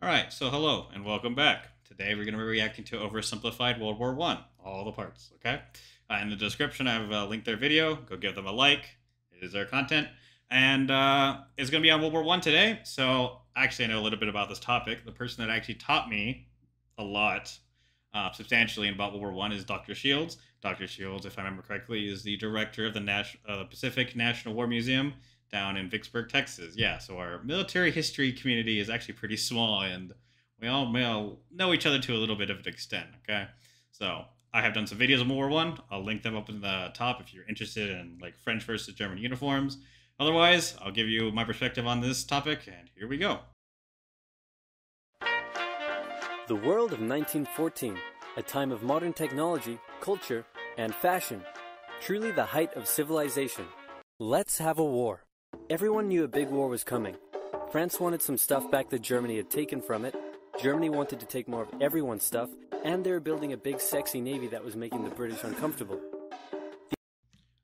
Alright, so hello and welcome back. Today we're going to be reacting to Oversimplified WW1, all the parts, okay? In the description I have linked their video, go give them a like, it is their content. And it's going to be on WW1 today, so actually I know a little bit about this topic. The person that actually taught me a lot, substantially about WW1 is Dr. Shields. Dr. Shields, if I remember correctly, is the director of the Pacific National War Museum down in Vicksburg, Texas. Yeah, so our military history community is actually pretty small, and we all know each other to a little bit of an extent, okay? So I have done some videos on World War One. I'll link them up in the top if you're interested in like French versus German uniforms. Otherwise, I'll give you my perspective on this topic, and here we go. The world of 1914, a time of modern technology, culture, and fashion. Truly the height of civilization. Let's have a war. Everyone knew a big war was coming. France wanted some stuff back that Germany had taken from it. Germany wanted to take more of everyone's stuff, and they were building a big sexy navy that was making the British uncomfortable.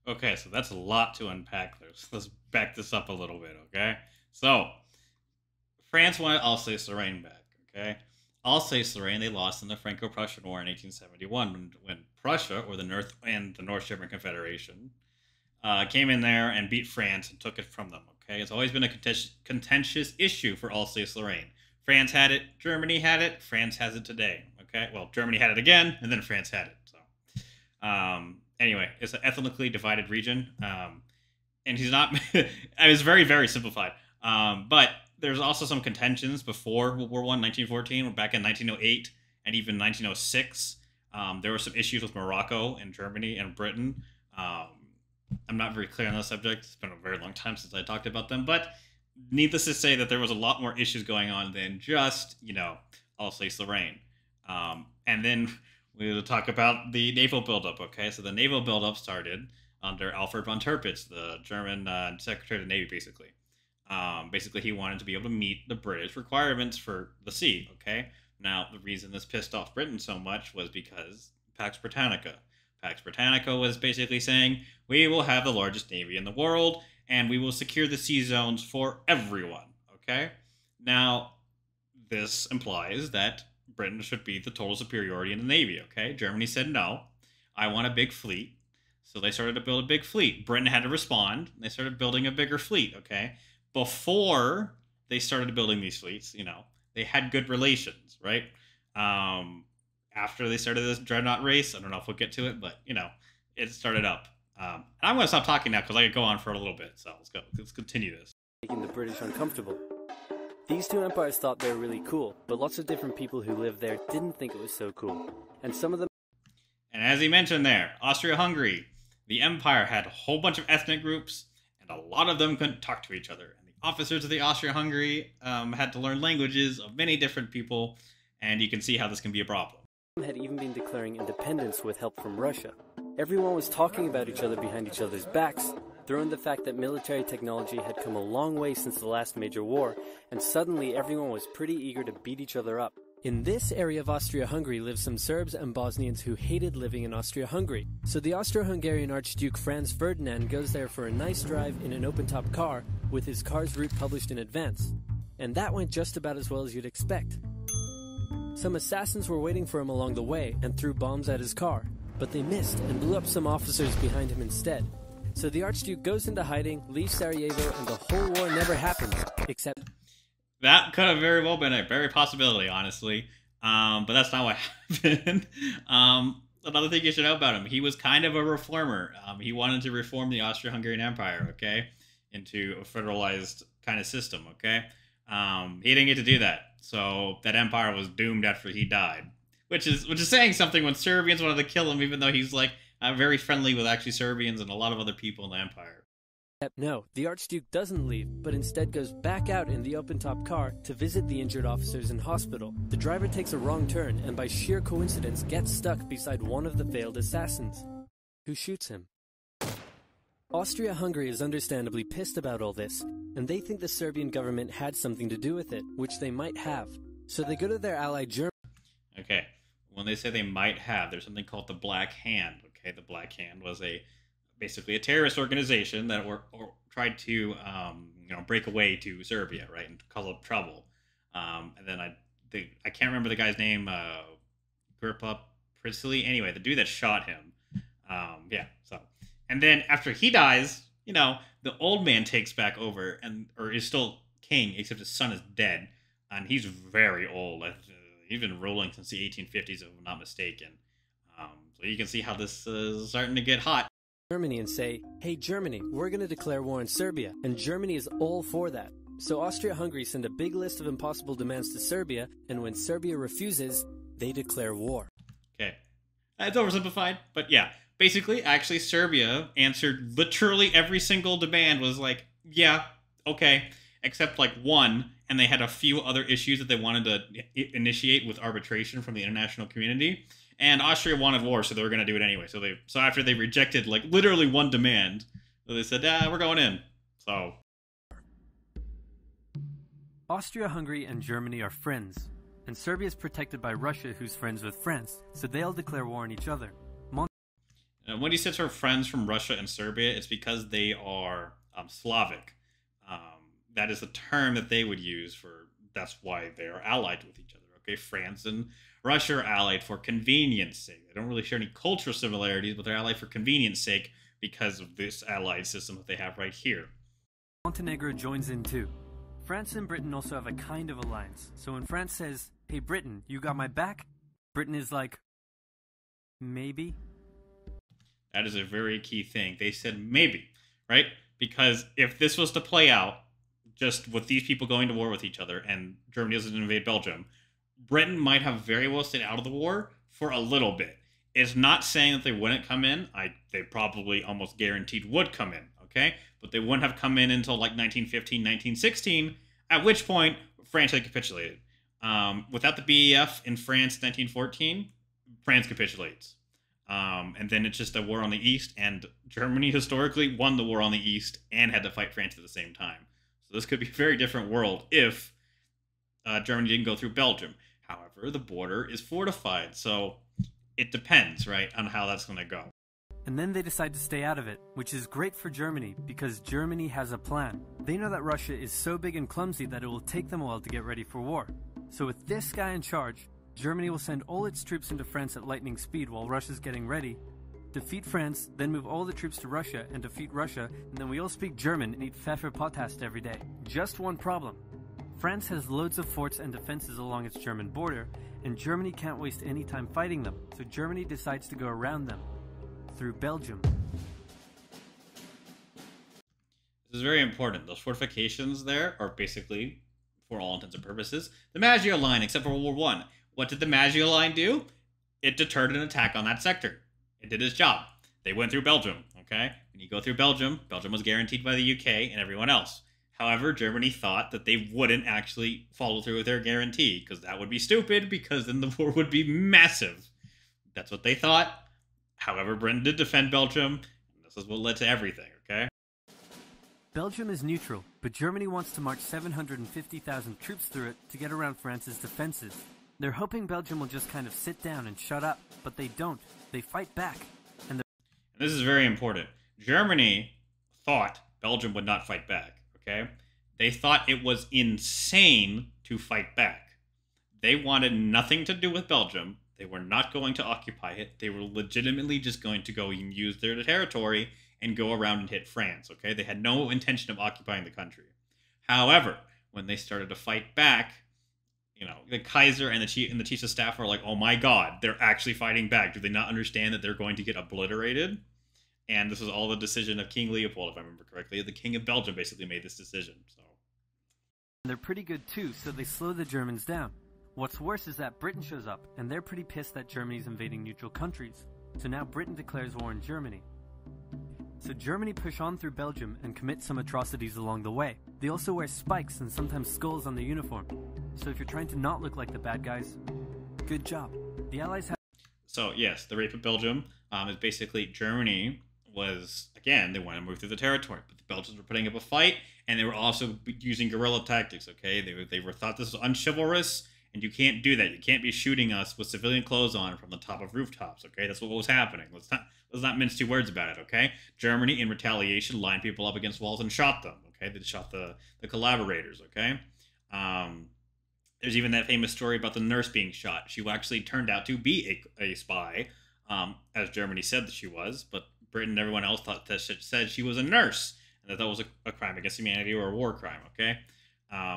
Okay, so that's a lot to unpack. Let's back this up a little bit, okay? So, France wanted Alsace-Lorraine back, okay? Alsace-Lorraine, they lost in the Franco-Prussian War in 1871 when Prussia, or the North German Confederation, came in there and beat France and took it from them, okay? It's always been a contentious issue for Alsace-Lorraine. France had it, Germany had it, France has it today, okay? Well, Germany had it again, and then France had it, so... Anyway, it's an ethnically divided region, and he's not... It's very, very simplified. But there's also some contentions before World War I, 1914, back in 1908, and even 1906. There were some issues with Morocco and Germany and Britain. I'm not very clear on that subject. It's been a very long time since I talked about them, but needless to say that there was a lot more issues going on than just, Alsace-Lorraine. And then we'll talk about the naval buildup, okay? So the naval buildup started under Alfred von Tirpitz, the German Secretary of the Navy, basically. Basically, he wanted to be able to meet the British requirements for the sea, okay? Now, the reason this pissed off Britain so much was because Pax Britannica. Pax Britannica was basically saying, we will have the largest navy in the world, and we will secure the sea zones for everyone, okay? Now, this implies that Britain should be the total superiority in the navy, okay? Germany said, no, I want a big fleet. So they started to build a big fleet. Britain had to respond. They started building a bigger fleet, okay? Before they started building these fleets, they had good relations, right? After they started this dreadnought race, I don't know if we'll get to it, but, it started up. And I'm going to stop talking now because I could go on for a little bit. So let's go. Let's continue this. Making the British uncomfortable. These two empires thought they were really cool, but lots of different people who lived there didn't think it was so cool. And some of them... And as he mentioned there, Austria-Hungary, the empire had a whole bunch of ethnic groups, and a lot of them couldn't talk to each other. And the officers of the Austria-Hungary had to learn languages of many different people, and you can see how this can be a problem. Had even been declaring independence with help from Russia. Everyone was talking about each other behind each other's backs. Throw in the fact that military technology had come a long way since the last major war, and suddenly everyone was pretty eager to beat each other up. In this area of Austria-Hungary lived some Serbs and Bosnians who hated living in Austria-Hungary. So the Austro-Hungarian Archduke Franz Ferdinand goes there for a nice drive in an open-top car with his car's route published in advance. And that went just about as well as you'd expect. Some assassins were waiting for him along the way and threw bombs at his car, but they missed and blew up some officers behind him instead. So the Archduke goes into hiding, leaves Sarajevo, and the whole war never happens, except... That could have very well been a very possibility, honestly. But that's not what happened. Another thing you should know about him, he was kind of a reformer. He wanted to reform the Austro-Hungarian Empire, okay, into a federalized kind of system, okay? He didn't get to do that. So that empire was doomed after he died. Which is saying something when Serbians wanted to kill him, even though he's like very friendly with actually Serbians and a lot of other people in the empire. No, the Archduke doesn't leave, but instead goes back out in the open-top car to visit the injured officers in hospital. The driver takes a wrong turn and by sheer coincidence gets stuck beside one of the failed assassins, who shoots him. Austria-Hungary is understandably pissed about all this, and they think the Serbian government had something to do with it, which they might have. So they go to their ally Germany. Okay, when they say they might have, there's something called the Black Hand. Okay, the Black Hand was basically a terrorist organization that tried to break away to Serbia, right, and cause up trouble. And then I can't remember the guy's name. Gripa Priestley. Anyway, the dude that shot him. Yeah. So, and then after he dies, the old man takes back over or is still king, except his son is dead, and he's very old. He's been ruling since the 1850s, if I'm not mistaken. So you can see how this is starting to get hot. Germany and say, hey Germany, we're going to declare war on Serbia, and Germany is all for that. So Austria-Hungary send a big list of impossible demands to Serbia, and when Serbia refuses, they declare war. Okay. It's oversimplified, but yeah. Basically, actually, Serbia answered literally every single demand was like, yeah, okay, except like one, and they had a few other issues that they wanted to initiate with arbitration from the international community. And Austria wanted war, so they were going to do it anyway. So after they rejected like literally one demand, they said, we're going in. So Austria-Hungary and Germany are friends, and Serbia is protected by Russia, who's friends with France, so they'll declare war on each other. When he says her friends from Russia and Serbia, it's because they are Slavic. That is the term that they would use for. That's why they are allied with each other. Okay, France and Russia are allied for convenience sake. They don't really share any cultural similarities, but they're allied for convenience sake because of this allied system that they have right here. Montenegro joins in too. France and Britain also have a kind of alliance. So when France says, hey Britain, you got my back? Britain is like, maybe? That is a very key thing. They said maybe, right? Because if this was to play out, just with these people going to war with each other and Germany doesn't invade Belgium, Britain might have very well stayed out of the war for a little bit. It's not saying that they wouldn't come in. They probably almost guaranteed would come in, okay? But they wouldn't have come in until like 1915, 1916, at which point France had capitulated. Without the BEF in France 1914, France capitulates. And then it's just a war on the East, and Germany historically won the war on the East and had to fight France at the same time. So this could be a very different world if Germany didn't go through Belgium. However, the border is fortified, so it depends, right, on how that's going to go. And then they decide to stay out of it, which is great for Germany, because Germany has a plan. They know that Russia is so big and clumsy that it will take them a while to get ready for war. So with this guy in charge, Germany will send all its troops into France at lightning speed while Russia's getting ready, defeat France, then move all the troops to Russia and defeat Russia, and then we all speak German and eat Pfefferpottast every day. Just one problem. France has loads of forts and defenses along its German border, and Germany can't waste any time fighting them, so Germany decides to go around them, through Belgium. This is very important. Those fortifications there are basically, for all intents and purposes, the Maginot Line, except for World War One. What did the Maginot Line do? It deterred an attack on that sector. It did its job. They went through Belgium, okay? When you go through Belgium, Belgium was guaranteed by the UK and everyone else. However, Germany thought that they wouldn't actually follow through with their guarantee, because that would be stupid, because then the war would be massive. That's what they thought. However, Britain did defend Belgium, and this is what led to everything, okay? Belgium is neutral, but Germany wants to march 750,000 troops through it to get around France's defenses. They're hoping Belgium will just kind of sit down and shut up, but they don't. They fight back. And this is very important. Germany thought Belgium would not fight back, okay? They thought it was insane to fight back. They wanted nothing to do with Belgium. They were not going to occupy it. They were legitimately just going to go and use their territory and go around and hit France, okay? They had no intention of occupying the country. However, when they started to fight back, the Kaiser and the chiefs of staff were like, oh my god, they're actually fighting back. Do they not understand that they're going to get obliterated? And this was all the decision of King Leopold, if I remember correctly. The King of Belgium basically made this decision. So they're pretty good too, so they slow the Germans down. What's worse is that Britain shows up, and they're pretty pissed that Germany's invading neutral countries. So now Britain declares war on Germany. So Germany push on through Belgium and commit some atrocities along the way. They also wear spikes and sometimes skulls on their uniform. So if you're trying to not look like the bad guys, good job. The Allies have... So yes, the rape of Belgium is basically Germany was, again, they want to move through the territory, but the Belgians were putting up a fight, and they were also using guerrilla tactics, okay? They were thought this was unchivalrous, and you can't do that. You can't be shooting us with civilian clothes on from the top of rooftops, okay? That's what was happening. Let's not mince two words about it, okay? Germany, in retaliation, lined people up against walls and shot them, okay? They shot the collaborators, okay? There's even that famous story about the nurse being shot. She actually turned out to be a spy, as Germany said that she was, but Britain and everyone else thought that said she was a nurse, and that was a crime against humanity or a war crime, okay?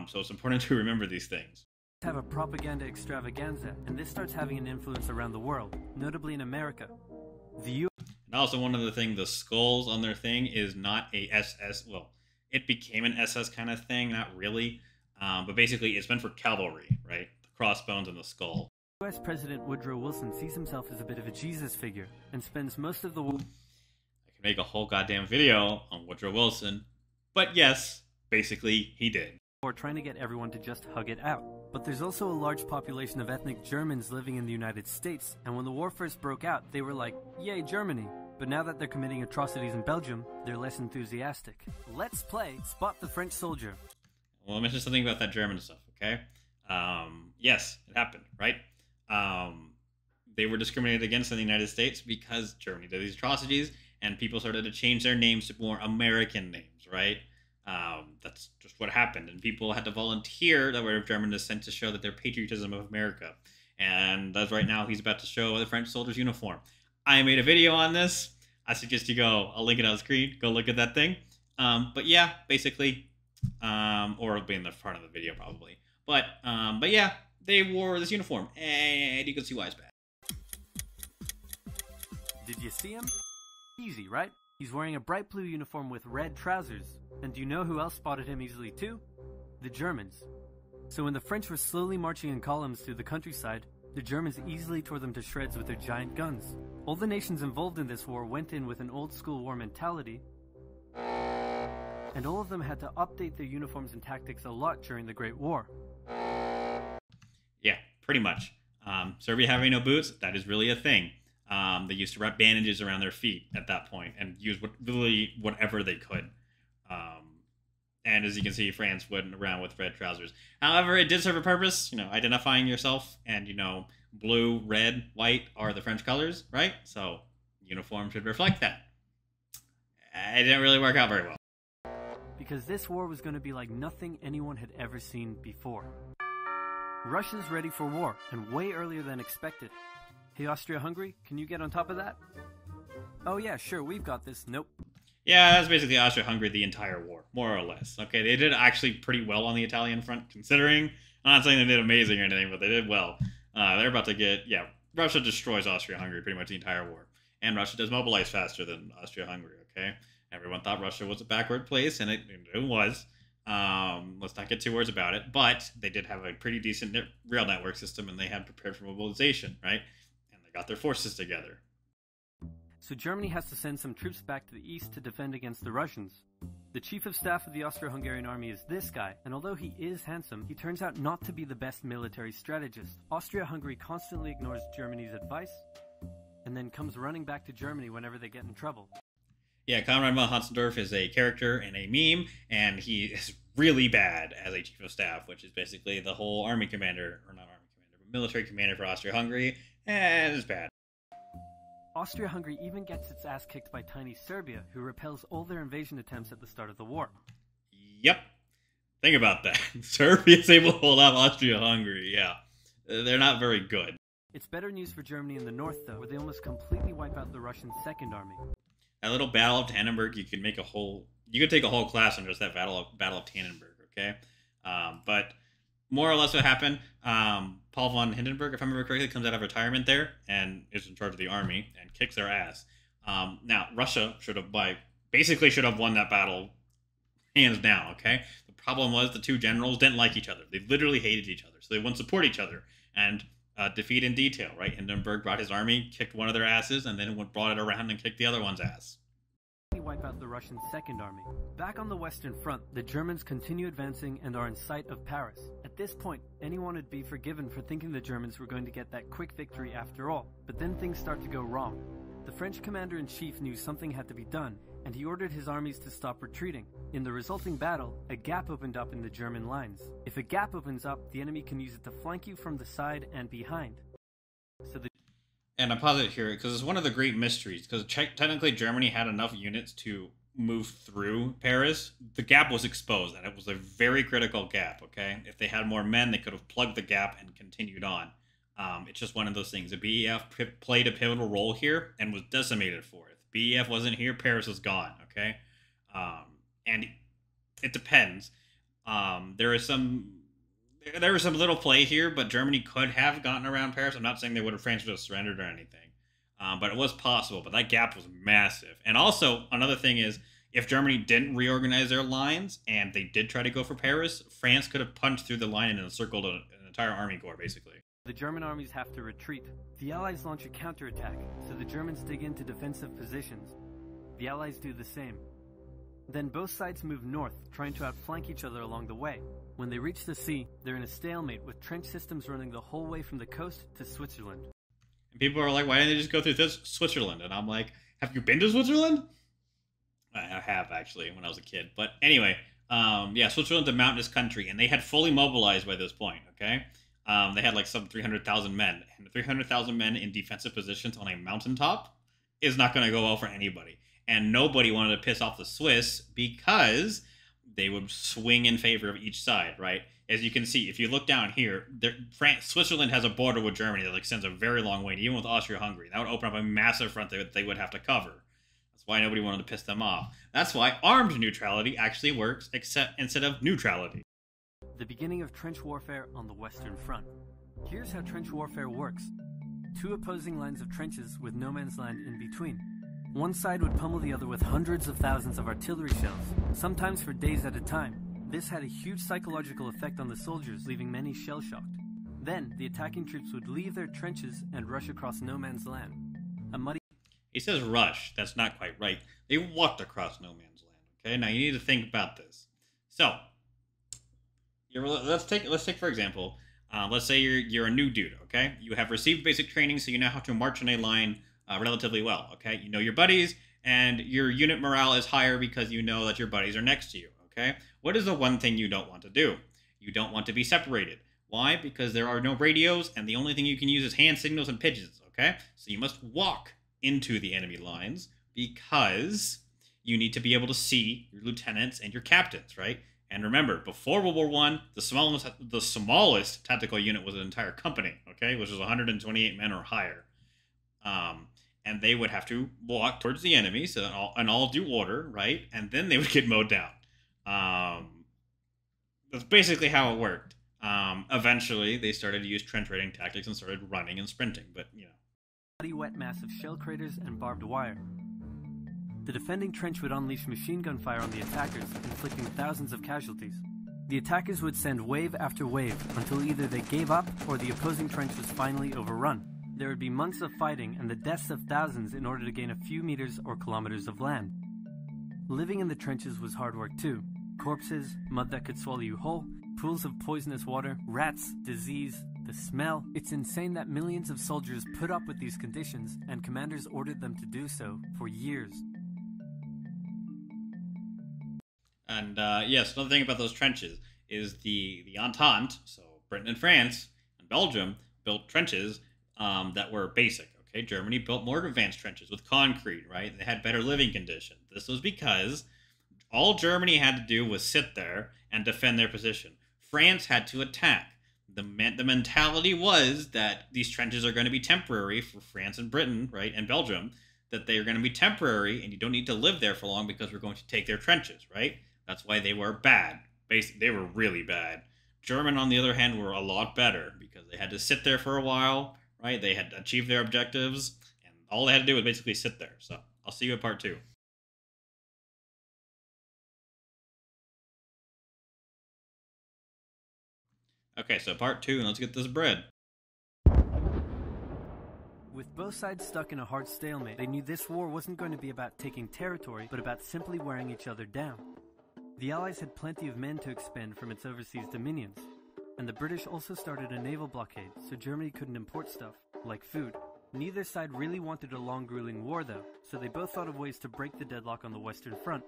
So it's important to remember these things. Have a propaganda extravaganza, and this starts having an influence around the world, notably in America. The And also, one other thing, the skulls on their thing is not a SS. Well, it became an SS kind of thing, not really. But basically, it's meant for cavalry, right? The crossbones and the skull. US President Woodrow Wilson sees himself as a bit of a Jesus figure, and spends most of the war... I could make a whole goddamn video on Woodrow Wilson. But yes, basically, he did. Or trying to get everyone to just hug it out. But there's also a large population of ethnic Germans living in the United States, and when the war first broke out, they were like, yay, Germany. But now that they're committing atrocities in Belgium, they're less enthusiastic. Let's play Spot the French Soldier. Well, I'll mention something about that German stuff, okay? Yes, it happened, right? They were discriminated against in the United States because Germany did these atrocities, and people started to change their names to more American names, right? That's just what happened, and people had to volunteer that were of German descent to show that their patriotism of America. And as right now, he's about to show the French soldier's uniform. I made a video on this. I suggest you go. I'll link it on the screen. Go look at that thing. But yeah, basically, or it'll be in the front of the video probably. But yeah, they wore this uniform, and you can see why it's bad. Did you see him? Easy, right? He's wearing a bright blue uniform with red trousers. And do you know who else spotted him easily too? The Germans. So when the French were slowly marching in columns through the countryside, the Germans easily tore them to shreds with their giant guns. All the nations involved in this war went in with an old school war mentality, and all of them had to update their uniforms and tactics a lot during the Great War. Yeah, pretty much. Serbia having no boots, that is really a thing. They used to wrap bandages around their feet at that point and use really whatever they could. And as you can see, France went around with red trousers. However, it did serve a purpose, identifying yourself, and, blue, red, white are the French colors, right? So, uniform should reflect that. It didn't really work out very well. Because this war was going to be like nothing anyone had ever seen before. Russia's ready for war, and way earlier than expected. Hey, Austria-Hungary, can you get on top of that? Oh yeah, sure, we've got this. Nope. Yeah, that's basically Austria-Hungary the entire war, more or less. Okay, they did actually pretty well on the Italian front, considering. I'm not saying they did amazing or anything, but they did well. They're about to get, Russia destroys Austria-Hungary pretty much the entire war. And Russia does mobilize faster than Austria-Hungary, okay? Everyone thought Russia was a backward place, and it was. Let's not get too words about it, but they did have a pretty decent rail network system, and they had prepared for mobilization, right? And they got their forces together. So Germany has to send some troops back to the east to defend against the Russians. The chief of staff of the Austro-Hungarian army is this guy, and although he is handsome, he turns out not to be the best military strategist. Austria-Hungary constantly ignores Germany's advice, and then comes running back to Germany whenever they get in trouble. Yeah, Konrad von Hotzendorf is a character and a meme, and he is really bad as a chief of staff, which is basically the whole army commander, or not army commander, but military commander for Austria-Hungary, and it's bad. Austria-Hungary even gets its ass kicked by tiny Serbia, who repels all their invasion attempts at the start of the war. Yep. Think about that. Serbia's able to hold off Austria-Hungary, yeah. They're not very good. It's better news for Germany in the north, though, where they almost completely wipe out the Russian Second Army. That little Battle of Tannenberg, you could take a whole class on just that Battle of Tannenberg, okay? But more or less what happened, Paul von Hindenburg, if I remember correctly, comes out of retirement there and is in charge of the army and kicks their ass. Now, Russia should have won that battle hands down, okay? The problem was the two generals didn't like each other. They literally hated each other, so they wouldn't support each other. And defeat in detail, right? Hindenburg brought his army, kicked one of their asses, and then brought it around and kicked the other one's ass. Wipe out the Russian Second Army. Back on the Western Front, the Germans continue advancing and are in sight of Paris. At this point, anyone would be forgiven for thinking the Germans were going to get that quick victory after all. But then things start to go wrong. The French commander-in-chief knew something had to be done, and he ordered his armies to stop retreating. In the resulting battle, a gap opened up in the German lines. If a gap opens up, the enemy can use it to flank you from the side and behind. And I pause it here because it's one of the great mysteries, because technically Germany had enough units to move through Paris, the gap was exposed, and it was a very critical gap. Okay, if they had more men, they could have plugged the gap and continued on. It's just one of those things. The BEF played a pivotal role here and was decimated for it. If BEF wasn't here, Paris is gone. Okay, and it depends. There is some there was some little play here, but Germany could have gotten around Paris. I'm not saying they would have France would have surrendered or anything, but it was possible. But that gap was massive. And also another thing is, if Germany didn't reorganize their lines and they did try to go for Paris, France could have punched through the line and encircled an entire army corps, basically. The German armies have to retreat. The Allies launch a counterattack, so the Germans dig into defensive positions. The Allies do the same. Then both sides move north, trying to outflank each other along the way. When they reach the sea, they're in a stalemate with trench systems running the whole way from the coast to Switzerland. And people are like, why didn't they just go through this Switzerland? And I'm like, have you been to Switzerland? I have, actually, when I was a kid. But anyway, yeah, Switzerland's a mountainous country, and they had fully mobilized by this point, okay? They had like some 300,000 men. And 300,000 men in defensive positions on a mountaintop is not going to go well for anybody. And nobody wanted to piss off the Swiss because they would swing in favor of each side, right? As you can see, if you look down here, Switzerland has a border with Germany that extends a very long way, even with Austria-Hungary. That would open up a massive front that they would have to cover. That's why nobody wanted to piss them off. That's why armed neutrality actually works instead of neutrality. The beginning of trench warfare on the Western Front. Here's how trench warfare works. Two opposing lines of trenches with no man's land in between. One side would pummel the other with hundreds of thousands of artillery shells, sometimes for days at a time. This had a huge psychological effect on the soldiers, leaving many shell-shocked. Then, the attacking troops would leave their trenches and rush across no man's land. A muddy... He says rush. That's not quite right. They walked across no man's land, okay? Now, you need to think about this. So, let's take for example, let's say you're a new dude, okay? You have received basic training, so you know how to march in a line relatively well, okay? You know your buddies, and your unit morale is higher because you know that your buddies are next to you, okay? What is the one thing you don't want to do? You don't want to be separated. Why? Because there are no radios, and the only thing you can use is hand signals and pigeons, okay? So you must walk into the enemy lines because you need to be able to see your lieutenants and your captains, right? And remember, before World War I, the smallest tactical unit was an entire company, okay, which was 128 men or higher. And they would have to walk towards the enemy, so in all due order, right? And then they would get mowed down. That's basically how it worked. Eventually, they started to use trench raiding tactics and started running and sprinting, but, you know. Muddy wet mass of shell craters and barbed wire. The defending trench would unleash machine gun fire on the attackers, inflicting thousands of casualties. The attackers would send wave after wave until either they gave up or the opposing trench was finally overrun. There would be months of fighting and the deaths of thousands in order to gain a few meters or kilometers of land. Living in the trenches was hard work too. Corpses, mud that could swallow you whole, pools of poisonous water, rats, disease, the smell. It's insane that millions of soldiers put up with these conditions and commanders ordered them to do so for years. And yes, another thing about those trenches is the Entente, so Britain and France and Belgium, built trenches that were basic. Okay, Germany built more advanced trenches with concrete, right? They had better living conditions. This was because all Germany had to do was sit there and defend their position. France had to attack. The mentality was that these trenches are going to be temporary for France and Britain, right, and Belgium, that they are going to be temporary and you don't need to live there for long because we're going to take their trenches, right? That's why they were bad. Basically, they were really bad. German, on the other hand, were a lot better because they had to sit there for a while, right? They had achieved their objectives, and all they had to do was basically sit there. So I'll see you at part 2. Okay, so part 2, and let's get this bread. With both sides stuck in a hard stalemate, they knew this war wasn't going to be about taking territory, but about simply wearing each other down. The Allies had plenty of men to expend from its overseas dominions, and the British also started a naval blockade, so Germany couldn't import stuff, like food. Neither side really wanted a long, grueling war, though, so they both thought of ways to break the deadlock on the Western Front.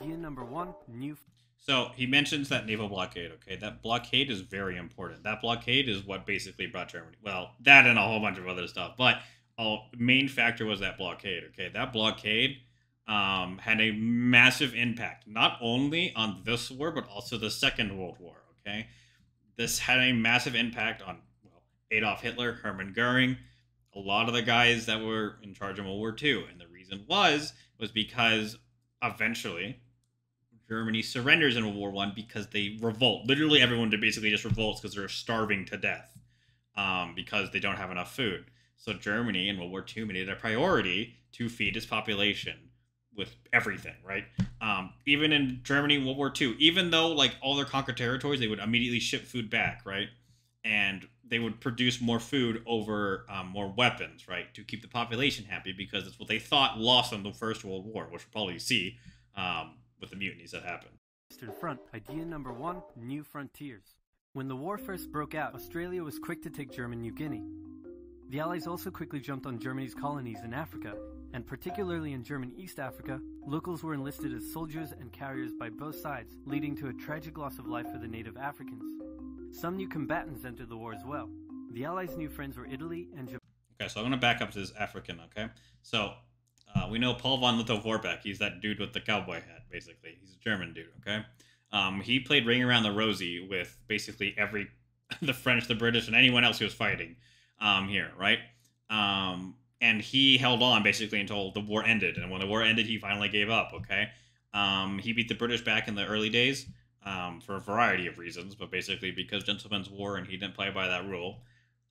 Idea number 1, new... So he mentions that naval blockade, okay? That blockade is very important. That blockade is what basically brought Germany... Well, that and a whole bunch of other stuff, but the main factor was that blockade, okay? That blockade had a massive impact, not only on this war, but also the Second World War, okay? This had a massive impact on, well, Adolf Hitler, Hermann Goering, a lot of the guys that were in charge of World War II. And the reason was because eventually Germany surrenders in World War One because they revolt. Literally everyone basically just revolts because they're starving to death because they don't have enough food. So Germany in World War II made it a priority to feed its population with everything, right? Even in Germany, World War II, even though like all their conquered territories, they would immediately ship food back, right? And they would produce more food over more weapons, right, to keep the population happy because it's what they thought lost in the First World War, which we'll probably see with the mutinies that happened. Eastern Front. Idea number 1, new frontiers. When the war first broke out, Australia was quick to take German New Guinea. The Allies also quickly jumped on Germany's colonies in Africa, and particularly in German East Africa, locals were enlisted as soldiers and carriers by both sides, leading to a tragic loss of life for the native Africans. Some new combatants entered the war as well. The Allies' new friends were Italy and Japan. Okay, so I'm going to back up to this African, okay? So, we know Paul von Lettow-Vorbeck. He's that dude with the cowboy hat, basically. He's a German dude, okay? He played Ring Around the Rosie with basically every... the French, the British, and anyone else who was fighting here, right? And he held on, basically, until the war ended. And when the war ended, he finally gave up, okay? He beat the British back in the early days for a variety of reasons, but basically because gentlemen's war and he didn't play by that rule.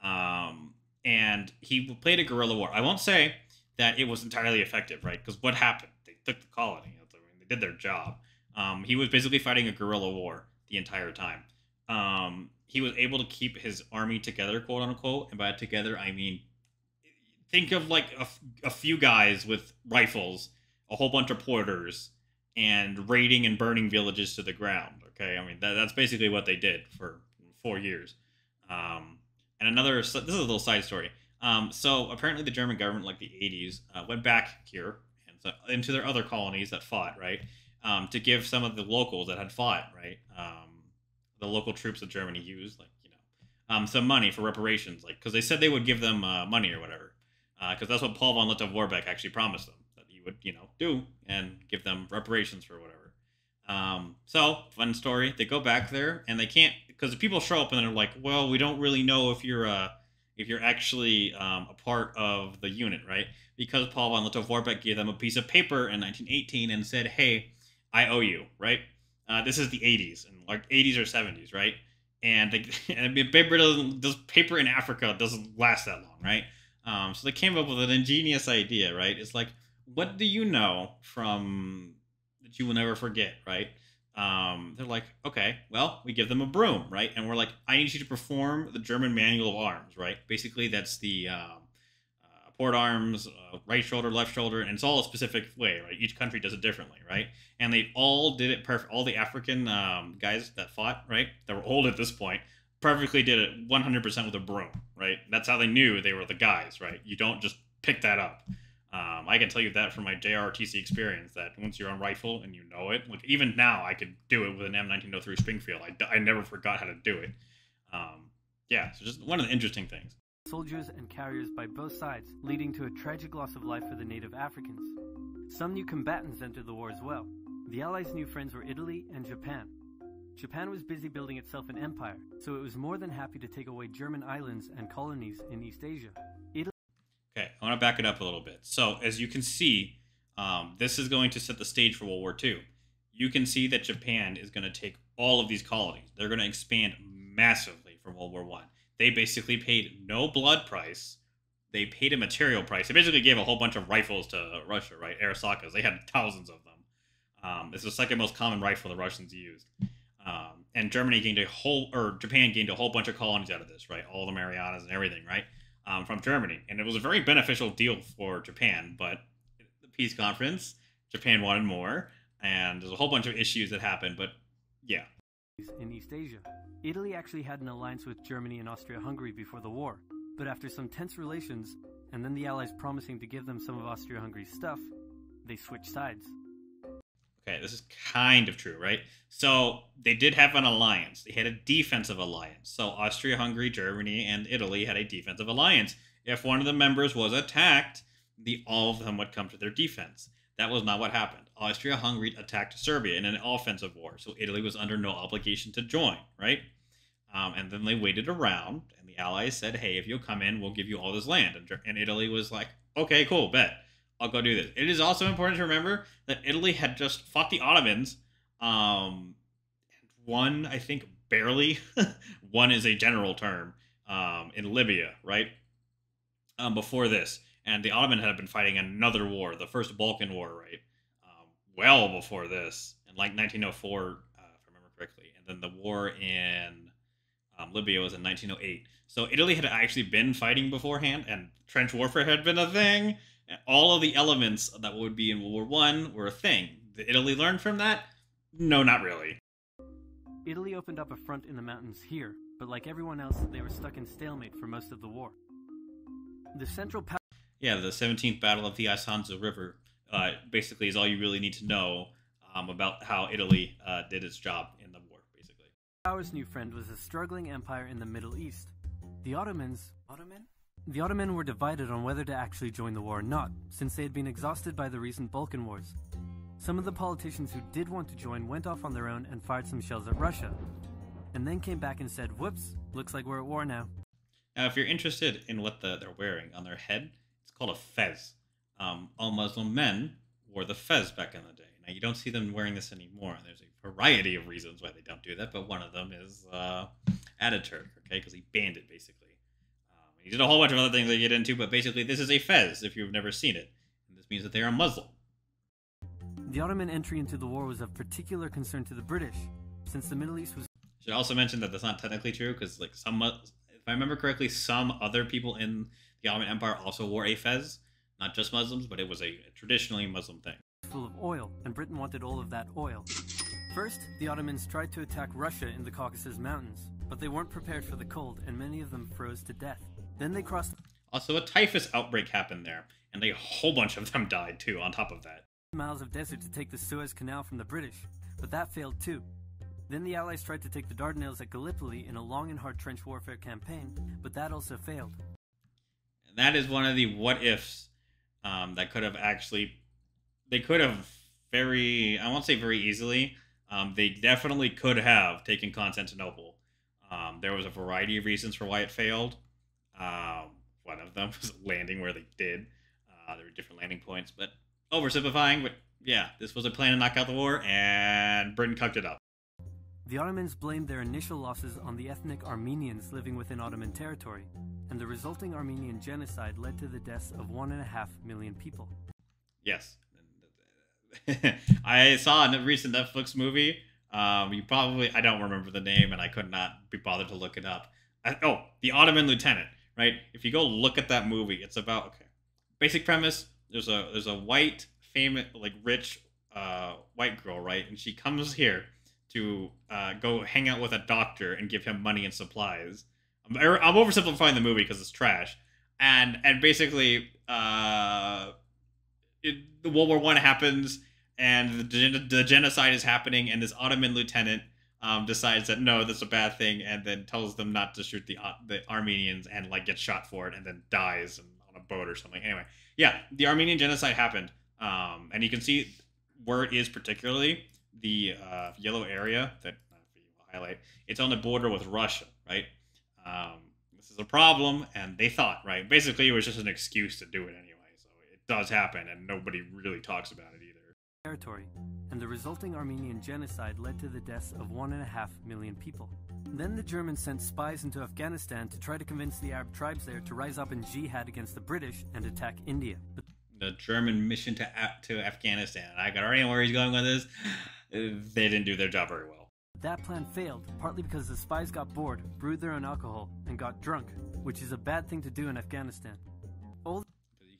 And he played a guerrilla war. I won't say that it was entirely effective, right? Because what happened? They took the colony. I mean, they did their job. He was basically fighting a guerrilla war the entire time. He was able to keep his army together, quote unquote. And by together, I mean, think of like a few guys with rifles, a whole bunch of porters, and raiding and burning villages to the ground. Okay, I mean, that's basically what they did for 4 years. And another, this is a little side story. So apparently the German government, like the 80s, went back here and so into their other colonies that fought, right? To give some of the locals that had fought, right? The local troops that Germany used, like, some money for reparations, like, because they said they would give them money or whatever. Because that's what Paul von Lettow-Vorbeck actually promised them, that he would, do and give them reparations for whatever. So, fun story. They go back there and they can't, because the people show up and they're like, well, we don't really know if you're actually a part of the unit, right? Because Paul von Lettow-Vorbeck gave them a piece of paper in 1918 and said, hey, I owe you, right? This is the 80s, and like 80s or 70s, right? And this paper in Africa doesn't last that long, right? So they came up with an ingenious idea, right? It's like, what do you know from that you will never forget, right? They're like, okay, well, we give them a broom, right? And we're like, I need you to perform the German manual of arms, right? Basically, that's the port arms, right shoulder, left shoulder, and it's all a specific way, right? Each country does it differently, right? And they all did it perfect. All the African guys that fought, right, that were old at this point, perfectly did it 100% with a broom, right? That's how they knew they were the guys, right? You don't just pick that up. I can tell you that from my JRTC experience, that once you're on rifle and you know it, like even now I could do it with an M1903 Springfield. I never forgot how to do it. Yeah, so just one of the interesting things. Soldiers and carriers by both sides, leading to a tragic loss of life for the native Africans. Some new combatants entered the war as well. The Allies' new friends were Italy and Japan. Japan was busy building itself an empire, so it was more than happy to take away German islands and colonies in East Asia. Okay, I want to back it up a little bit. So, as you can see, this is going to set the stage for World War II. You can see that Japan is going to take all of these colonies. They're going to expand massively from World War I. They basically paid no blood price. They paid a material price. They basically gave a whole bunch of rifles to Russia, right? Arasakas. They had thousands of them. It's the second most common rifle the Russians used. And Japan gained a whole bunch of colonies out of this, right? All the Marianas and everything, right? From Germany. And it was a very beneficial deal for Japan, but the peace conference, Japan wanted more, and there's a whole bunch of issues that happened, but yeah. In East Asia, Italy actually had an alliance with Germany and Austria-Hungary before the war, but after some tense relations, and then the Allies promising to give them some of Austria-Hungary's stuff, they switched sides. Okay, this is kind of true, right? So they did have an alliance. They had a defensive alliance. So Austria-Hungary, Germany, and Italy had a defensive alliance. If one of the members was attacked, all of them would come to their defense. That was not what happened. Austria-Hungary attacked Serbia in an offensive war, so Italy was under no obligation to join, right? And then they waited around, and the Allies said, hey, if you'll come in, we'll give you all this land. And Italy was like, okay, cool, bet. I'll go do this. It is also important to remember that Italy had just fought the Ottomans, won, I think, barely. One is a general term, in Libya, right? Before this. And the Ottoman had been fighting another war, the First Balkan War, right? Well before this, in like 1904, if I remember correctly. And then the war in Libya was in 1908. So Italy had actually been fighting beforehand, and trench warfare had been a thing. And all of the elements that would be in World War One were a thing. Did Italy learn from that? No, not really. Italy opened up a front in the mountains here, but like everyone else, they were stuck in stalemate for most of the war. The central power... Yeah, the 17th Battle of the Isonzo River basically is all you really need to know about how Italy did its job in the war, basically. Power's new friend was a struggling empire in the Middle East. The Ottomans... The Ottoman were divided on whether to actually join the war or not, since they had been exhausted by the recent Balkan Wars. Some of the politicians who did want to join went off on their own and fired some shells at Russia, and then came back and said, whoops, looks like we're at war now. Now, if you're interested in what they're wearing on their head, it's called a fez. All Muslim men wore the fez back in the day. Now, you don't see them wearing this anymore, and there's a variety of reasons why they don't do that, but one of them is Ataturk, okay, because he banned it, basically. He did a whole bunch of other things they get into, but basically this is a fez, if you've never seen it. And this means that they are Muslim. The Ottoman entry into the war was of particular concern to the British, since the Middle East was... I should also mention that that's not technically true, because like if I remember correctly, some other people in the Ottoman Empire also wore a fez. Not just Muslims, but it was a traditionally Muslim thing. Full of oil, and Britain wanted all of that oil. First, the Ottomans tried to attack Russia in the Caucasus Mountains, but they weren't prepared for the cold, and many of them froze to death. Then they crossed... Also, a typhus outbreak happened there, and a whole bunch of them died too, on top of that. ...miles of desert to take the Suez Canal from the British, but that failed too. Then the Allies tried to take the Dardanelles at Gallipoli in a long and hard trench warfare campaign, but that also failed. And that is one of the what-ifs that could have actually... They could have very... I won't say very easily. They definitely could have taken Constantinople. There was a variety of reasons for why it failed. One of them was landing where they did. There were different landing points, but oversimplifying, but yeah, this was a plan to knock out the war, and Britain cucked it up. The Ottomans blamed their initial losses on the ethnic Armenians living within Ottoman territory, and the resulting Armenian genocide led to the deaths of 1.5 million people. Yes. I saw a recent Netflix movie. I don't remember the name, and I could not be bothered to look it up. The Ottoman Lieutenant, right? If you go look at that movie, it's about, okay, basic premise, there's a white, famous, like rich white girl, right? And she comes here to go hang out with a doctor and give him money and supplies. I'm oversimplifying the movie because it's trash. And basically, the World War I happens, and the genocide is happening, and this Ottoman lieutenant decides that no, that's a bad thing, and then tells them not to shoot the Armenians, and like gets shot for it, and then dies on a boat or something. Anyway, yeah, the Armenian genocide happened, and you can see where it is particularly the yellow area that I'll highlight. It's on the border with Russia, right? This is a problem, and they thought, right? Basically, it was just an excuse to do it anyway. So it does happen, and nobody really talks about it either. Territory, and the resulting Armenian genocide led to the deaths of 1.5 million people. Then the Germans sent spies into Afghanistan to try to convince the Arab tribes there to rise up in jihad against the British and attack India. The German mission to Afghanistan. I can already know where he's going with this. They didn't do their job very well. That plan failed, partly because the spies got bored, brewed their own alcohol, and got drunk, which is a bad thing to do in Afghanistan. You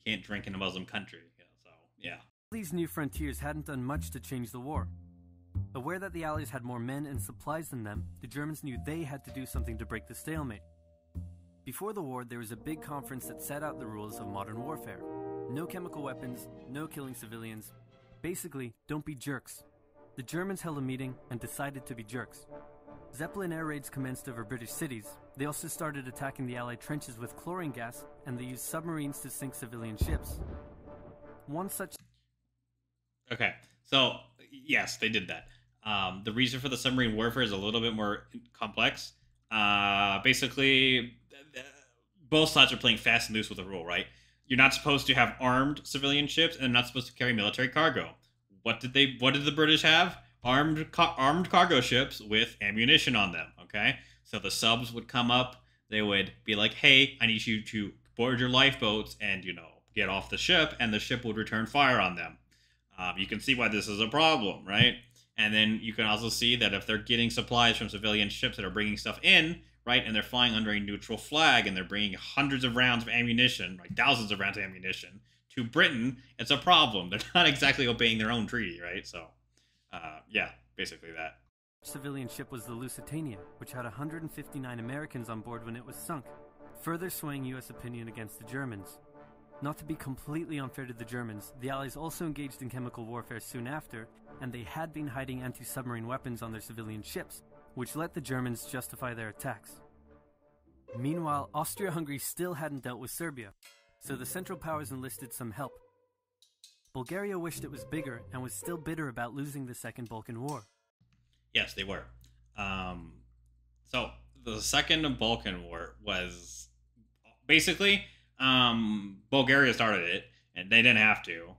can't drink in a Muslim country, so yeah. These new frontiers hadn't done much to change the war. Aware that the Allies had more men and supplies than them, the Germans knew they had to do something to break the stalemate. Before the war, there was a big conference that set out the rules of modern warfare. No chemical weapons, no killing civilians. Basically, don't be jerks. The Germans held a meeting and decided to be jerks. Zeppelin air raids commenced over British cities. They also started attacking the Allied trenches with chlorine gas, and they used submarines to sink civilian ships. One such... Okay, so yes, they did that. The reason for the submarine warfare is a little bit more complex. Basically, both sides are playing fast and loose with the rule, right? You're not supposed to have armed civilian ships, and they're not supposed to carry military cargo. What did they? What did the British have? Armed cargo ships with ammunition on them. Okay, so the subs would come up. They would be like, "Hey, I need you to board your lifeboats and get off the ship," and the ship would return fire on them. You can see why this is a problem, right? And then you can also see that if they're getting supplies from civilian ships that are bringing stuff in, right, and they're flying under a neutral flag and they're bringing hundreds of rounds of ammunition, like thousands of rounds of ammunition to Britain, it's a problem. They're not exactly obeying their own treaty, right? So, yeah, basically that. Civilian ship was the Lusitania, which had 159 Americans on board when it was sunk, further swaying US opinion against the Germans. Not to be completely unfair to the Germans, the Allies also engaged in chemical warfare soon after, and they had been hiding anti-submarine weapons on their civilian ships, which let the Germans justify their attacks. Meanwhile, Austria-Hungary still hadn't dealt with Serbia, so the Central Powers enlisted some help. Bulgaria wished it was bigger and was still bitter about losing the Second Balkan War. Yes, they were. So the Second Balkan War was basically Bulgaria started it, and they didn't have to.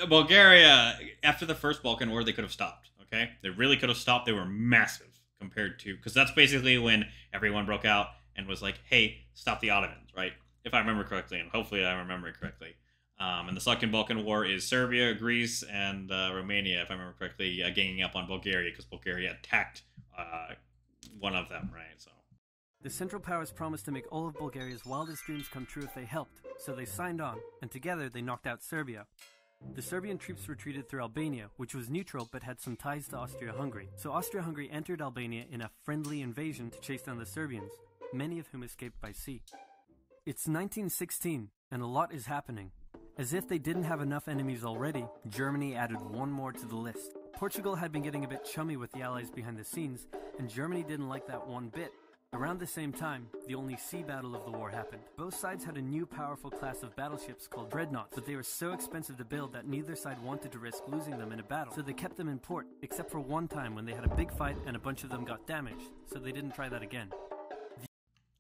Bulgaria, after the First Balkan War, they could have stopped. Okay, they really could have stopped. They were massive compared to, because that's basically when everyone broke out and was like, "Hey, stop the Ottomans," right? If I remember correctly, and hopefully I remember it correctly. And the Second Balkan War is Serbia, Greece, and Romania, if I remember correctly, ganging up on Bulgaria because Bulgaria attacked one of them, right? So the Central Powers promised to make all of Bulgaria's wildest dreams come true if they helped, so they signed on, and together they knocked out Serbia. The Serbian troops retreated through Albania, which was neutral but had some ties to Austria-Hungary. So Austria-Hungary entered Albania in a friendly invasion to chase down the Serbians, many of whom escaped by sea. It's 1916, and a lot is happening. As if they didn't have enough enemies already, Germany added one more to the list. Portugal had been getting a bit chummy with the Allies behind the scenes, and Germany didn't like that one bit. Around the same time, the only sea battle of the war happened. Both sides had a new powerful class of battleships called dreadnoughts, but they were so expensive to build that neither side wanted to risk losing them in a battle, so they kept them in port, except for one time when they had a big fight and a bunch of them got damaged, so they didn't try that again. I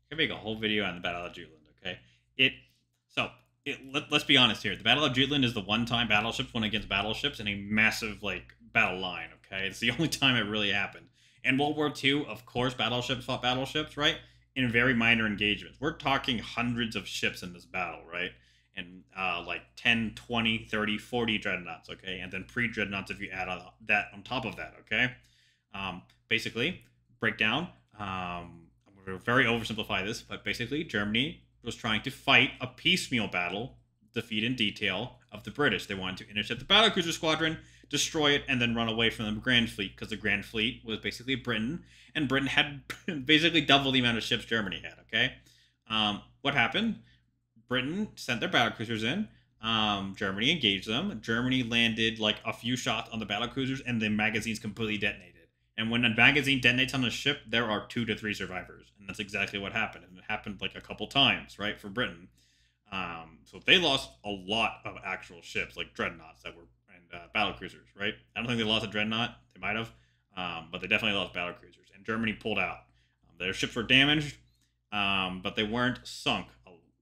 can make a whole video on the Battle of Jutland, okay? Let's be honest here. The Battle of Jutland is the one time battleships went against battleships in a massive, battle line, okay? It's the only time it really happened. In World War II, of course, battleships fought battleships, right? In very minor engagements. We're talking hundreds of ships in this battle, right? And 10, 20, 30, 40 dreadnoughts, okay? And then pre-dreadnoughts if you add that on top of that, okay? Basically, breakdown. I'm going to very oversimplify this, but basically, Germany was trying to fight a piecemeal battle, defeat in detail, of the British. They wanted to intercept the battlecruiser squadron, destroy it, and then run away from the Grand Fleet, because the Grand Fleet was basically Britain, and Britain had basically double the amount of ships Germany had, okay? What happened? Britain sent their battlecruisers in. Germany engaged them. Germany landed a few shots on the battlecruisers, and the magazines completely detonated. And when a magazine detonates on a ship, there are 2 to 3 survivors. And that's exactly what happened. And it happened a couple times, right, for Britain. So they lost a lot of actual ships, like dreadnoughts and battlecruisers, right? I don't think they lost a dreadnought. They might have. But they definitely lost battlecruisers. And Germany pulled out. Their ships were damaged, but they weren't sunk.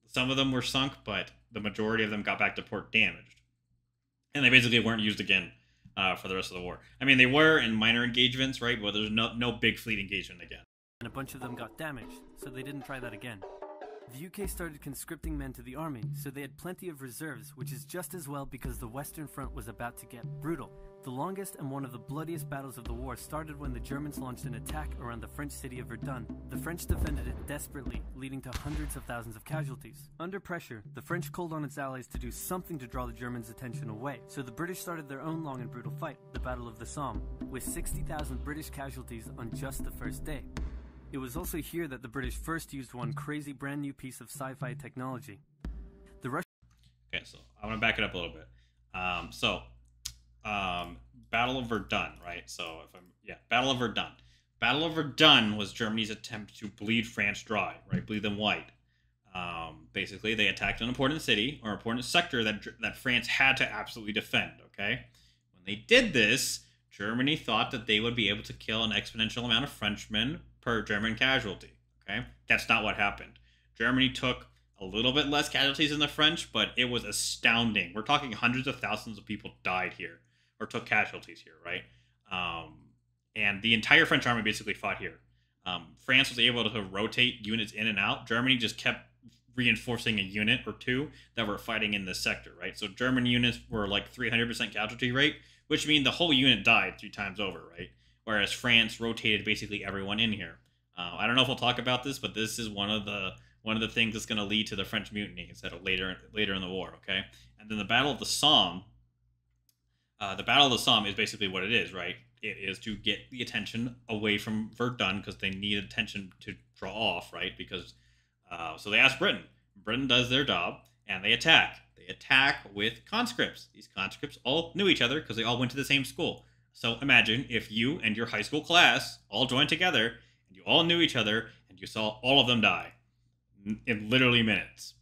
Some of them were sunk, but the majority of them got back to port damaged. And they basically weren't used again for the rest of the war. I mean, they were in minor engagements, right? But there's no big fleet engagement again. And a bunch of them got damaged, so they didn't try that again. The UK started conscripting men to the army, so they had plenty of reserves, which is just as well because the Western Front was about to get brutal. The longest and one of the bloodiest battles of the war started when the Germans launched an attack around the French city of Verdun. The French defended it desperately, leading to hundreds of thousands of casualties. Under pressure, the French called on its allies to do something to draw the Germans' attention away, so the British started their own long and brutal fight, the Battle of the Somme, with 60,000 British casualties on just the first day. It was also here that the British first used one crazy brand new piece of sci-fi technology. Okay, so I'm going to back it up a little bit. Battle of Verdun, right? Battle of Verdun. Battle of Verdun was Germany's attempt to bleed France dry, right? Bleed them white. Basically, they attacked an important city or important sector that France had to absolutely defend. Okay, when they did this, Germany thought that they would be able to kill an exponential amount of Frenchmen per German casualty. Okay, that's not what happened. Germany took a little bit less casualties than the French, but it was astounding. We're talking hundreds of thousands of people died here or took casualties here, right? And the entire French army basically fought here. France was able to rotate units in and out. Germany just kept reinforcing a unit or two that were fighting in this sector, right? So German units were like 300% casualty rate, which means the whole unit died 3 times over, right? Whereas France rotated basically everyone in here. I don't know if we'll talk about this, but this is one of the things that's going to lead to the French mutiny later in the war, okay? And then the Battle of the Somme. The Battle of the Somme is basically what it is, right? It is to get the attention away from Verdun because they need attention to draw off, right? Because so they ask Britain. Britain does their job and they attack. They attack with conscripts. These conscripts all knew each other because they all went to the same school. So imagine if you and your high school class all joined together and you all knew each other and you saw all of them die in literally minutes.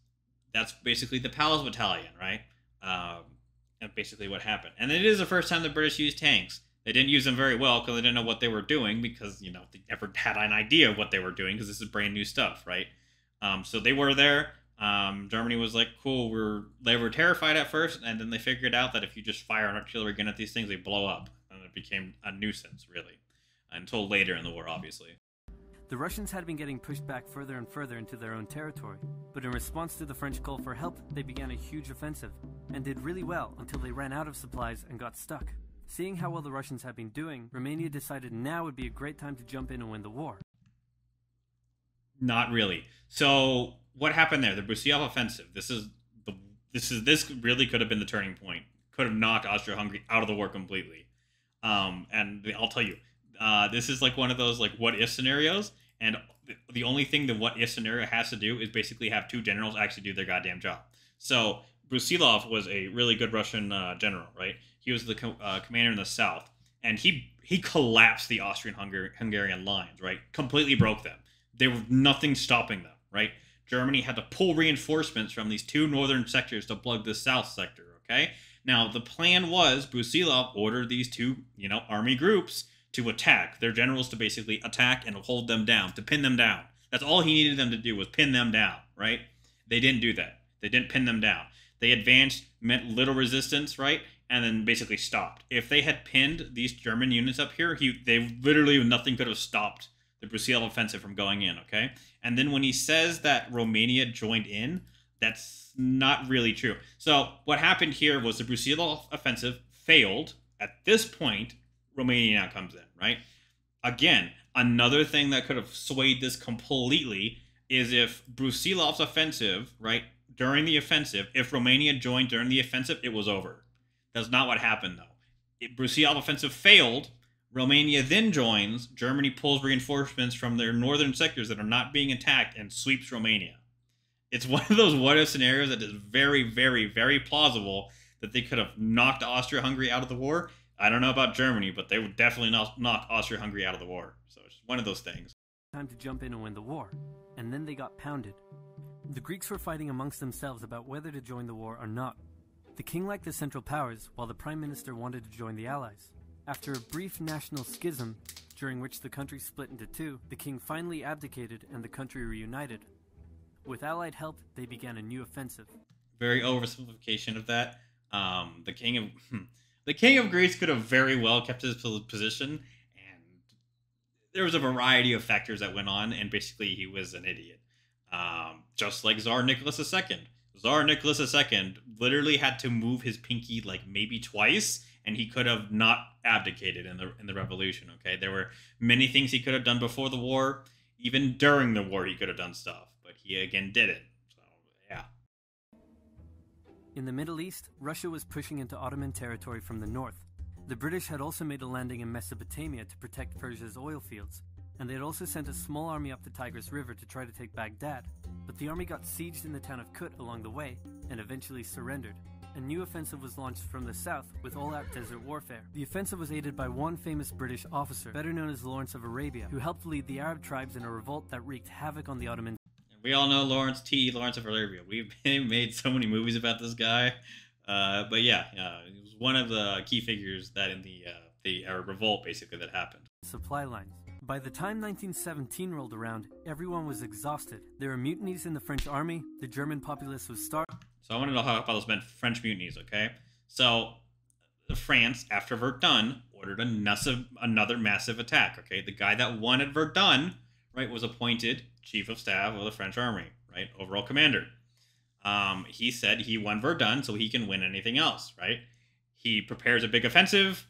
That's basically the Palace Battalion, right? And basically what happened. And it is the first time the British used tanks. They didn't use them very well because they didn't know what they were doing because, they never had an idea of what they were doing because this is brand new stuff, right? So they were there. Germany was like, cool. They were terrified at first, and then they figured out that if you just fire an artillery gun at these things, they blow up. And it became a nuisance, really, until later in the war, obviously. The Russians had been getting pushed back further and further into their own territory, but in response to the French call for help, they began a huge offensive, and did really well until they ran out of supplies and got stuck. Seeing how well the Russians had been doing, Romania decided now would be a great time to jump in and win the war. Not really. So what happened there? The Versailles offensive. This really could have been the turning point. Could have knocked Austria-Hungary out of the war completely. And I'll tell you, this is like one of those like what if scenarios. And the only thing the what if scenario has to do is basically have 2 generals actually do their goddamn job. So Brusilov was a really good Russian general, right? He was the commander in the south, and he collapsed the Austrian-Hungarian lines, right? Completely broke them. There was nothing stopping them, right? Germany had to pull reinforcements from these 2 northern sectors to plug the south sector, okay? Now, the plan was Brusilov ordered these 2, army groups to attack, their generals to basically attack and hold them down, to pin them down. That's all he needed them to do was pin them down, right? They didn't do that. They didn't pin them down. They advanced, met little resistance, right? And then basically stopped. If they had pinned these German units up here, nothing could have stopped the Brusilov offensive from going in, okay? And then when he says that Romania joined in, that's not really true. So what happened here was the Brusilov offensive failed. At this point, Romania now comes in, right? Again, another thing that could have swayed this completely is if Brusilov's offensive, right, during the offensive, if Romania joined during the offensive, it was over. That's not what happened, though. Brusilov offensive failed. Romania then joins. Germany pulls reinforcements from their northern sectors that are not being attacked and sweeps Romania. It's one of those what-if scenarios that is very, very, very plausible that they could have knocked Austria-Hungary out of the war. I don't know about Germany, but they would definitely knock Austria-Hungary out of the war. So it's one of those things. Time to jump in and win the war. And then they got pounded. The Greeks were fighting amongst themselves about whether to join the war or not. The king liked the Central Powers, while the Prime Minister wanted to join the Allies. After a brief national schism, during which the country split into 2, the king finally abdicated and the country reunited. With Allied help, they began a new offensive. Very oversimplification of that. The king of Greece could have very well kept his position, and there was a variety of factors that went on, and basically he was an idiot. Just like Tsar Nicholas II. Tsar Nicholas II literally had to move his pinky like maybe twice, and he could have not abdicated in the revolution, okay? There were many things he could have done before the war. Even during the war, he could have done stuff, but he again didn't. So, yeah. In the Middle East, Russia was pushing into Ottoman territory from the north. The British had also made a landing in Mesopotamia to protect Persia's oil fields, and they had also sent a small army up the Tigris River to try to take Baghdad, but the army got sieged in the town of Kut along the way, and eventually surrendered. A new offensive was launched from the south with all-out desert warfare. The offensive was aided by one famous British officer, better known as Lawrence of Arabia, who helped lead the Arab tribes in a revolt that wreaked havoc on the Ottomans. We all know Lawrence T. Lawrence of Arabia. We've made so many movies about this guy. But yeah, he was one of the key figures that in the Arab Revolt, basically, that happened. Supply lines. By the time 1917 rolled around, everyone was exhausted. There were mutinies in the French army, the German populace was starved. So I want to talk about those French mutinies, okay? So France, after Verdun, ordered another massive attack, okay? The guy that won at Verdun, right, was appointed chief of staff of the French army, right? Overall commander. He said he won Verdun, so he can win anything else, right? He prepares a big offensive.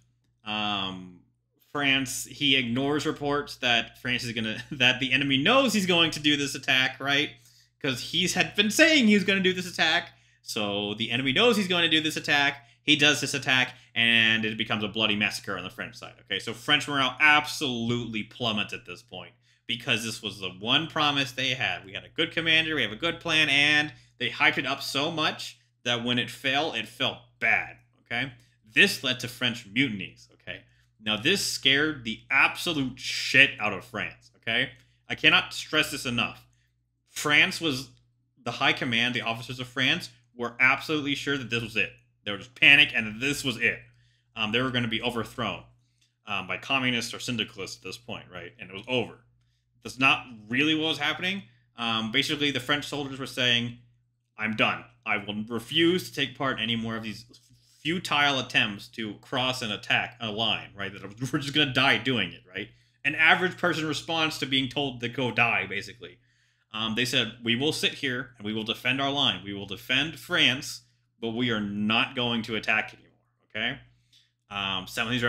France, he ignores reports that that the enemy knows he's going to do this attack, right? Because he's had been saying he was going to do this attack. So the enemy knows he's going to do this attack. He does this attack, and it becomes a bloody massacre on the French side. Okay, so French morale absolutely plummets at this point because this was the one promise they had. We had a good commander, we have a good plan, and they hyped it up so much that when it fell bad. Okay, this led to French mutinies. Okay, now this scared the absolute shit out of France. Okay, I cannot stress this enough. France was the high command, the officers of France were absolutely sure that this was it. They were just panicked, and this was it. They were going to be overthrown by communists or syndicalists at this point, right? And it was over. That's not really what was happening. Basically, the French soldiers were saying, I'm done. I will refuse to take part in any more of these futile attempts to cross and attack a line, right? That we're just going to die doing it, right? An average person responds to being told to go die, basically. They said, we will sit here and we will defend our line. We will defend France, but we are not going to attack anymore, okay? Some of these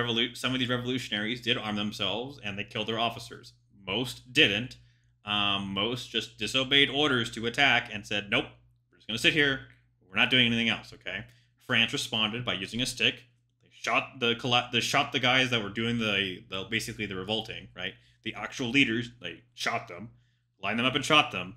revolutionaries did arm themselves and they killed their officers. Most didn't. Most just disobeyed orders to attack and said, nope, we're just going to sit here. We're not doing anything else, okay? France responded by using a stick. They shot the guys that were doing basically the revolting, right? The actual leaders, they shot them, lined them up and shot them.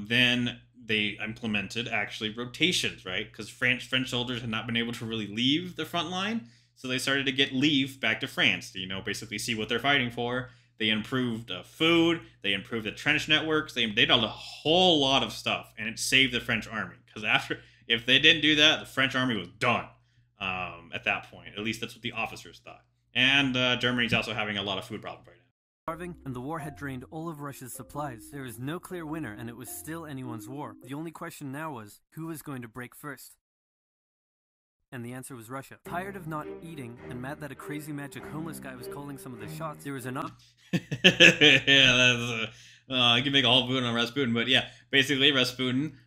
Then they implemented actually rotations, right? Because French soldiers had not been able to really leave the front line, so they started to get leave back to France to, basically see what they're fighting for. They improved food. They improved the trench networks. They did a whole lot of stuff, and it saved the French army. Because if they didn't do that, the French army was done at that point. At least that's what the officers thought. And Germany's also having a lot of food problems right now. Starving, and the war had drained all of Russia's supplies. There was no clear winner, and it was still anyone's war. The only question now was, who was going to break first? And the answer was Russia. Tired of not eating, and mad that a crazy magic homeless guy was calling some of the shots, there was an yeah, I can make a whole boon on Rasputin, but yeah, basically Rasputin,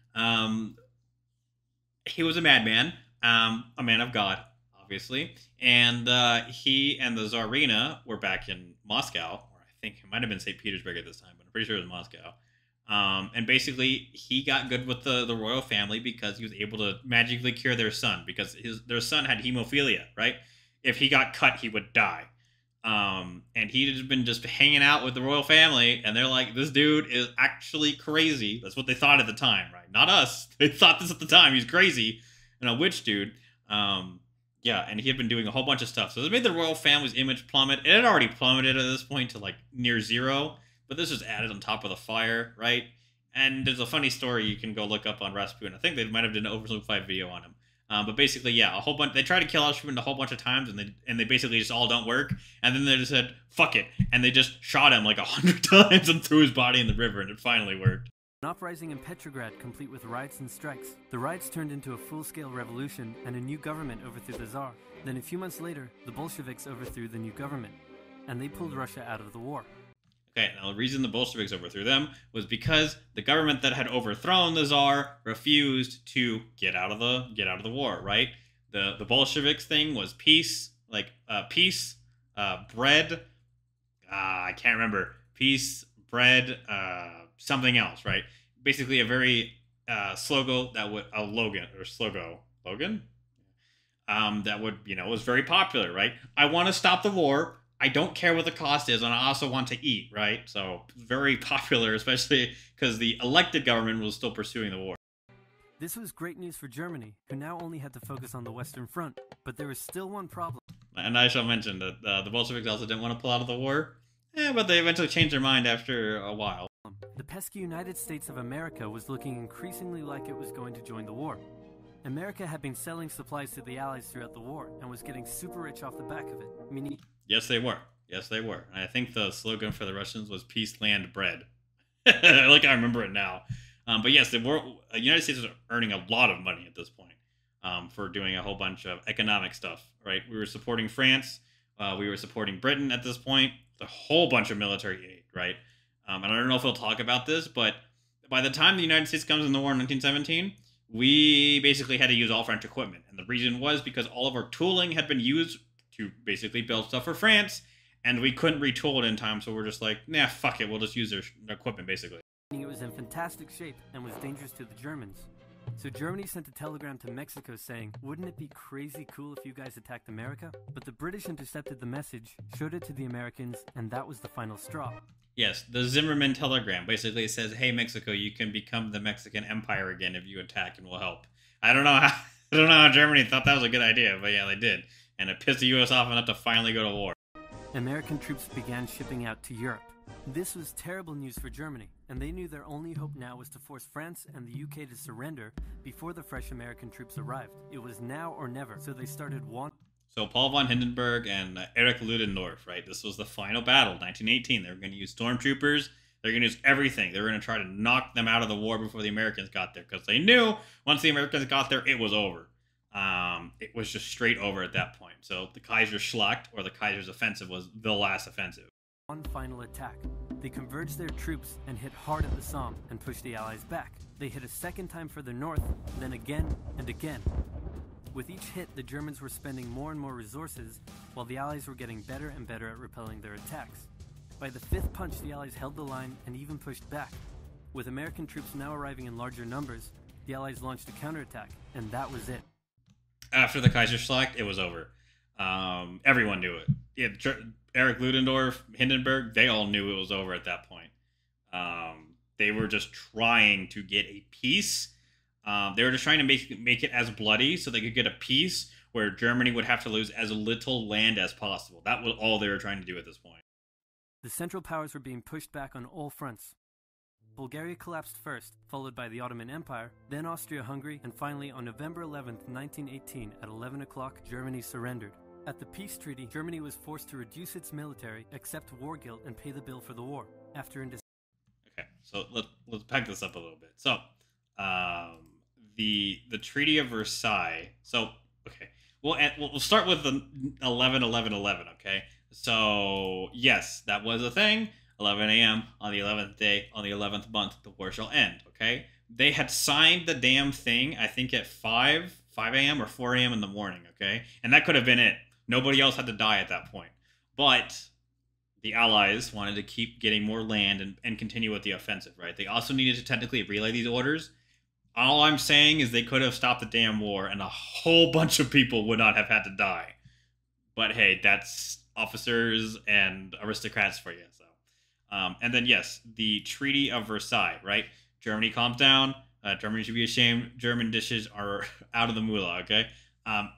he was a madman, a man of God, obviously, and he and the Tsarina were back in Moscow. I think it might have been St. Petersburg at this time, but I'm pretty sure it was Moscow. And basically, he got good with the royal family because he was able to magically cure their son, because their son had hemophilia, right? If he got cut, he would die. And he'd just been hanging out with the royal family, and they're like, this dude is actually crazy. That's what they thought at the time, right? Not us. They thought this at the time. He's crazy. And a witch dude. Yeah, and he had been doing a whole bunch of stuff. So this made the royal family's image plummet. It had already plummeted at this point to near zero, but this was added on top of the fire, right? And there's a funny story you can go look up on Rasputin. I think they might have done an Oversimplified video on him. But basically, yeah, a whole bunch. They tried to kill Rasputin a whole bunch of times, and they basically just all don't work. And then they just said, "Fuck it," and they just shot him 100 times and threw his body in the river, and it finally worked. An uprising in Petrograd, complete with riots and strikes. The riots turned into a full-scale revolution, and a new government overthrew the Tsar. Then a few months later, the Bolsheviks overthrew the new government, and they pulled Russia out of the war. Okay, now the reason the Bolsheviks overthrew them was because the government that had overthrown the Tsar refused to get out of the war, right? The Bolsheviks thing was peace, peace, bread, I can't remember, peace, bread, something else, right? Basically a very slogan that would that would, was very popular, right? I want to stop the war. I don't care what the cost is, and I also want to eat, right? So very popular, especially because the elected government was still pursuing the war. This was great news for Germany, who now only had to focus on the Western Front. But there was still one problem. And I shall mention that the Bolsheviks also didn't want to pull out of the war, but they eventually changed their mind after a while. The pesky United States of America was looking increasingly like it was going to join the war. America had been selling supplies to the Allies throughout the war and was getting super rich off the back of it. Meaning, Yes, they were. Yes, they were. And I think the slogan for the Russians was "Peace, Land, Bread." Like I remember it now. But yes, the United States was earning a lot of money at this point for doing a whole bunch of economic stuff. Right? We were supporting France. We were supporting Britain at this point. A whole bunch of military aid. Right? And I don't know if we'll talk about this, but by the time the United States comes in the war in 1917, we basically had to use all French equipment. And the reason was because all of our tooling had been used to basically build stuff for France, and we couldn't retool it in time, so we're just like, nah, fuck it, we'll just use their equipment, basically. it was in fantastic shape and was dangerous to the Germans. So Germany sent a telegram to Mexico saying, wouldn't it be crazy cool if you guys attacked America? But the British intercepted the message, showed it to the Americans, and that was the final straw. Yes, the Zimmerman telegram basically says, hey, Mexico, you can become the Mexican Empire again if you attack, and we'll help. I don't know how Germany thought that was a good idea, but yeah, they did. And it pissed the U.S. off enough to finally go to war. American troops began shipping out to Europe. This was terrible news for Germany, and they knew their only hope now was to force France and the UK to surrender before the fresh American troops arrived. It was now or never, so they started So Paul von Hindenburg and Erich Ludendorff, right? This was the final battle, 1918. They were going to use stormtroopers. They're going to use everything. They were going to try to knock them out of the war before the Americans got there, because they knew once the Americans got there, it was over. It was just straight over at that point. So the Kaiserschlacht, or the Kaiser's offensive, was the last offensive. One final attack. They converged their troops and hit hard at the Somme and pushed the Allies back. They hit a second time further north, then again and again. With each hit, the Germans were spending more and more resources, while the Allies were getting better and better at repelling their attacks. By the fifth punch, the Allies held the line and even pushed back. With American troops now arriving in larger numbers, the Allies launched a counterattack, and that was it. After the Kaiserschlacht, it was over. Everyone knew it. Yeah, Erich Ludendorff, Hindenburg, they all knew it was over at that point. They were just trying to get a peace. They were just trying to make it as bloody so they could get a peace where Germany would have to lose as little land as possible. That was all they were trying to do at this point. The Central Powers were being pushed back on all fronts. Bulgaria collapsed first, followed by the Ottoman Empire, then Austria-Hungary, and finally on November 11th, 1918, at 11 o'clock, Germany surrendered. At the peace treaty, Germany was forced to reduce its military, accept war guilt, and pay the bill for the war. Okay, so let's pack this up a little bit. So, the Treaty of Versailles. So, okay, we'll start with the 11-11-11. Okay, so yes, that was a thing. 11 a.m. on the 11th day, on the 11th month, the war shall end, okay? They had signed the damn thing, I think at 5 a.m. or 4 a.m. in the morning, okay? And that could have been it. Nobody else had to die at that point. But the Allies wanted to keep getting more land and continue with the offensive, right? They also needed to technically relay these orders. All I'm saying is they could have stopped the damn war and a whole bunch of people would not have had to die. But hey, that's officers and aristocrats for you, so. And then, yes, the Treaty of Versailles, right? Germany calms down. Germany should be ashamed. German dishes are out of the moolah, okay?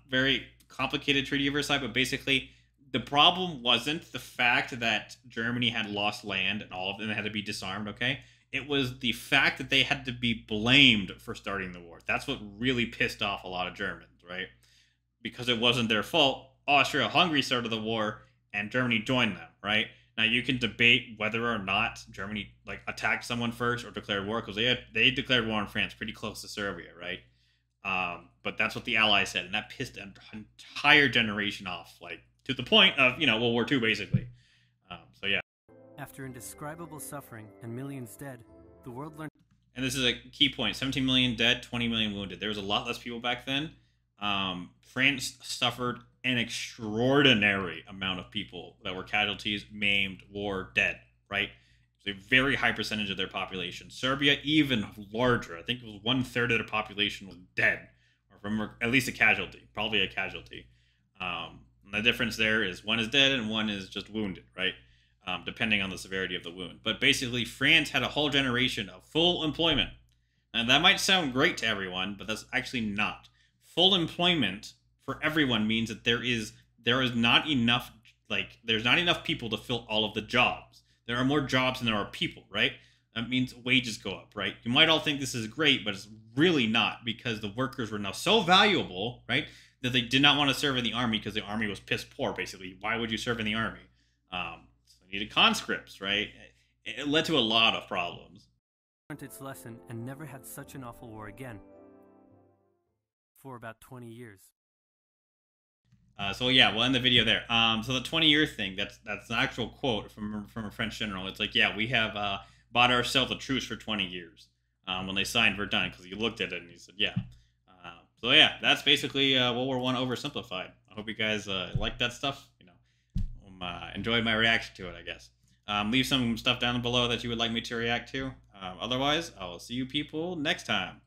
Very complicated Treaty of Versailles, but basically the problem wasn't the fact that Germany had lost land and all of them had to be disarmed, okay? It was the fact that they had to be blamed for starting the war. That's what really pissed off a lot of Germans, right? Because it wasn't their fault. Austria-Hungary started the war and Germany joined them, right? Now, you can debate whether or not Germany attacked someone first or declared war, because they declared war on France pretty close to Serbia, right? But that's what the Allies said, and that pissed an entire generation off, to the point of, World War II, basically. So, yeah. After indescribable suffering and millions dead, the world learned... And this is a key point. 17 million dead, 20 million wounded. There was a lot less people back then. France suffered an extraordinary amount of people that were casualties, maimed, war, dead, right? It's a very high percentage of their population. Serbia, even larger. I think it was 1/3 of their population was dead, or from at least a casualty, probably a casualty. And the difference there is one is dead and one is just wounded, right? Depending on the severity of the wound. But basically, France had a whole generation of full employment. And that might sound great to everyone, but that's actually not. Full employment for everyone means that there is not enough there's not enough people to fill all of the jobs. There are more jobs than there are people, right? that means wages go up, right? You might all think this is great, but it's really not, because the workers were now so valuable, right, that they did not want to serve in the army because the army was piss poor, basically. Why would you serve in the army? So they needed conscripts, right? It led to a lot of problems. Learned its lesson and never had such an awful war again. For about 20 years. So yeah, we'll end the video there. So the 20-year thing, that's an actual quote from a French general. It's like, yeah, we have bought ourselves a truce for 20 years. When they signed Verdun, because he looked at it and he said, yeah. So yeah, that's basically World War One oversimplified. I hope you guys like that stuff. Enjoyed my reaction to it, I guess. Leave some stuff down below that you would like me to react to. Otherwise, I will see you people next time.